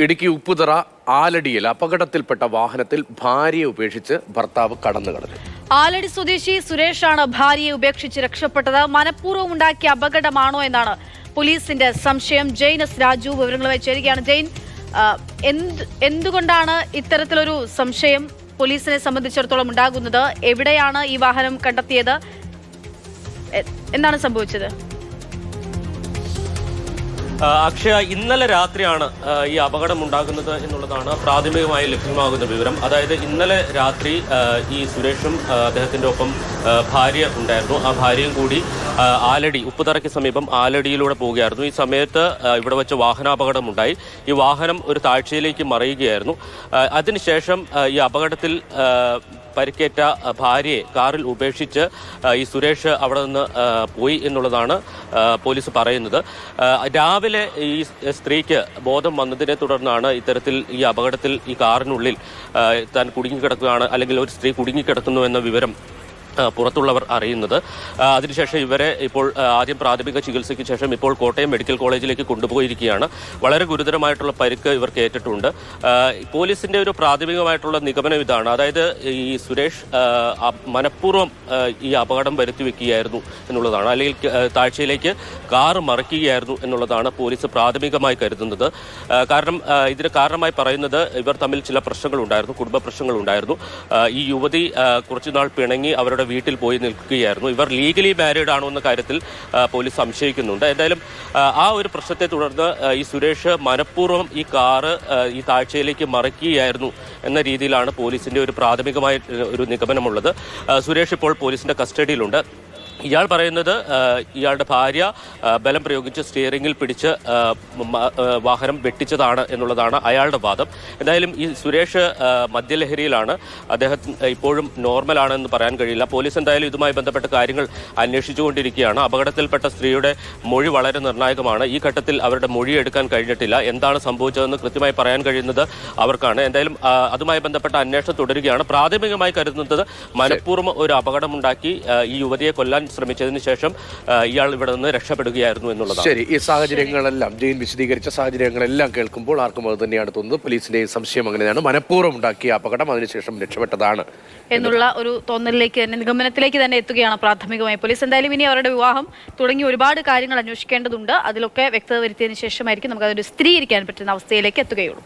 ഇടുക്കി ഉപ്പുതറ ആലടിയിൽ അപകടത്തിൽപ്പെട്ട വാഹനത്തിൽ ഭാര്യയെ ഉപേക്ഷിച്ച് ഭർത്താവ് കടന്നു കളഞ്ഞു. ആലടി സ്വദേശി സുരേഷാണ് ഭാര്യയെ ഉപേക്ഷിച്ച് രക്ഷപ്പെട്ടത്. മനഃപൂർവ്വം ഉണ്ടാക്കിയ അപകടമാണോ എന്നാണ് പോലീസിന്റെ സംശയം. ജെയിൻ എസ് രാജു വിവരങ്ങളുമായി ചേരുകയാണ്. ജെയിൻ, എന്തുകൊണ്ടാണ് ഇത്തരത്തിലൊരു സംശയം പോലീസിനെ സംബന്ധിച്ചിടത്തോളം ഉണ്ടാകുന്നത്? എവിടെയാണ് ഈ വാഹനം കണ്ടെത്തിയത്? എന്താണ് സംഭവിച്ചത്? അക്ഷയ, ഇന്നലെ രാത്രിയാണ് ഈ അപകടം ഉണ്ടാകുന്നത് എന്നുള്ളതാണ് പ്രാഥമികമായി ലഭ്യമാകുന്ന വിവരം. അതായത് ഇന്നലെ രാത്രി ഈ സുരേഷും അദ്ദേഹത്തിൻ്റെ ഒപ്പം ഭാര്യ ഉണ്ടായിരുന്നു. ആ ഭാര്യയും കൂടി ആലടി, ഉപ്പുതറയ്ക്ക് സമീപം ആലടിയിലൂടെ പോവുകയായിരുന്നു. ഈ സമയത്ത് ഇവിടെ വെച്ച് വാഹനാപകടമുണ്ടായി. ഈ വാഹനം ഒരു താഴ്ചയിലേക്ക് മറിയുകയായിരുന്നു. അതിനുശേഷം ഈ അപകടത്തിൽ പരിക്കേറ്റ ഭാര്യയെ കാറിൽ ഉപേക്ഷിച്ച് ഈ സുരേഷ് അവിടെ നിന്ന് പോയി എന്നുള്ളതാണ് പോലീസ് പറയുന്നത്. രാവിലെ ഈ സ്ത്രീക്ക് ബോധം വന്നതിനെ തുടർന്നാണ് ഇത്തരത്തിൽ ഈ അപകടത്തിൽ ഈ കാറിനുള്ളിൽ താൻ കുടുങ്ങിക്കിടക്കുകയാണ്, അല്ലെങ്കിൽ ഒരു സ്ത്രീ കുടുങ്ങിക്കിടക്കുന്നു എന്ന വിവരം പുറത്തുള്ളവർ അറിയുന്നത്. അതിനുശേഷം ഇവരെ ഇപ്പോൾ ആദ്യം പ്രാഥമിക ചികിത്സയ്ക്ക് ശേഷം ഇപ്പോൾ കോട്ടയം മെഡിക്കൽ കോളേജിലേക്ക് കൊണ്ടുപോയിരിക്കുകയാണ്. വളരെ ഗുരുതരമായിട്ടുള്ള പരിക്ക് ഇവർക്ക് ഏറ്റിട്ടുണ്ട്. പോലീസിന്റെ ഒരു പ്രാഥമികമായിട്ടുള്ള നിഗമനം ഇതാണ്. അതായത് ഈ സുരേഷ് മനഃപൂർവ്വം ഈ അപകടം വരുത്തി വെക്കുകയായിരുന്നു എന്നുള്ളതാണ്, അല്ലെങ്കിൽ താഴ്ചയിലേക്ക് കാറ് മറിക്കുകയായിരുന്നു എന്നുള്ളതാണ് പോലീസ് പ്രാഥമികമായി കരുതുന്നത്. കാരണം ഇതിന് കാരണമായി പറയുന്നത് ഇവർ തമ്മിൽ ചില പ്രശ്നങ്ങളുണ്ടായിരുന്നു, കുടുംബ പ്രശ്നങ്ങളുണ്ടായിരുന്നു. ഈ യുവതി കുറച്ചുനാൾ പിണങ്ങി അവരുടെ വീട്ടിൽ പോയി നിൽക്കുകയായിരുന്നു. ഇവർ ലീഗലി മാരീഡ് ആണോ എന്ന കാര്യത്തിൽ പോലീസ് സംശയിക്കുന്നുണ്ട്. എന്തായാലും ആ ഒരു പ്രശ്നത്തെ തുടർന്ന് ഈ സുരേഷ് മനഃപൂർവ്വം ഈ കാറ് ഈ താഴ്ചയിലേക്ക് മറിക്കുകയായിരുന്നു എന്ന രീതിയിലാണ് പോലീസിന്റെ ഒരു പ്രാഥമികമായ ഒരു നിഗമനമുള്ളത്. സുരേഷ് ഇപ്പോൾ പോലീസിന്റെ കസ്റ്റഡിയിലുണ്ട്. ഇയാൾ പറയുന്നത് ഇയാളുടെ ഭാര്യ ബലം പ്രയോഗിച്ച് സ്റ്റിയറിംഗിൽ പിടിച്ച് വാഹനം വെട്ടിച്ചതാണ് എന്നുള്ളതാണ് അയാളുടെ വാദം. എന്തായാലും ഈ സുരേഷ് മദ്യലഹരിയിലാണ്. അദ്ദേഹം ഇപ്പോഴും നോർമലാണെന്ന് പറയാൻ കഴിയില്ല. പോലീസ് എന്തായാലും ഇതുമായി ബന്ധപ്പെട്ട കാര്യങ്ങൾ അന്വേഷിച്ചുകൊണ്ടിരിക്കുകയാണ്. അപകടത്തിൽപ്പെട്ട സ്ത്രീയുടെ മൊഴി വളരെ നിർണായകമാണ്. ഈ ഘട്ടത്തിൽ അവരുടെ മൊഴി എടുക്കാൻ കഴിഞ്ഞിട്ടില്ല. എന്താണ് സംഭവിച്ചതെന്ന് കൃത്യമായി പറയാൻ കഴിയുന്നത് അവർക്കാണ്. എന്തായാലും അതുമായി ബന്ധപ്പെട്ട അന്വേഷണം തുടരുകയാണ്. പ്രാഥമികമായി കരുതുന്നത് മനഃപൂർവ്വം ഒരു അപകടമുണ്ടാക്കി ഈ യുവതിയെ കൊല്ലാൻ ശ്രമിച്ചതിന് ശേഷം ഇയാൾ ഇവിടെ നിന്ന് രക്ഷപ്പെടുകയായിരുന്നു എന്നുള്ളതാണ്. ശരി, ഈ സാഹചര്യങ്ങളെല്ലാം ജെയിൻ വിശദീകരിച്ച സാഹചര്യങ്ങളെല്ലാം കേൾക്കുമ്പോൾ ആർക്കും അത് തന്നെയാണ് തോന്നുന്നത്. പോലീസിന്റെ സംശയം അങ്ങനെയാണ്, മനഃപൂർവ്വം ഉണ്ടാക്കിയ അപകടം, അതിനുശേഷം രക്ഷപ്പെട്ടതാണ് എന്നുള്ള ഒരു തോന്നലിലേക്ക് തന്നെ, നിഗമനത്തിലേക്ക് തന്നെ എത്തുകയാണ് പ്രാഥമികമായി പോലീസ്. എന്തായാലും ഇനി അവരുടെ വിവാഹം തുടങ്ങി ഒരുപാട് കാര്യങ്ങൾ അന്വേഷിക്കേണ്ടതുണ്ട്. അതിലൊക്കെ വ്യക്തത വരുത്തിയതിനു ശേഷമായിരിക്കും നമുക്ക് അതൊരു സ്ഥിരീകരിക്കാൻ പറ്റുന്ന അവസ്ഥയിലേക്ക് എത്തുകയുള്ളൂ.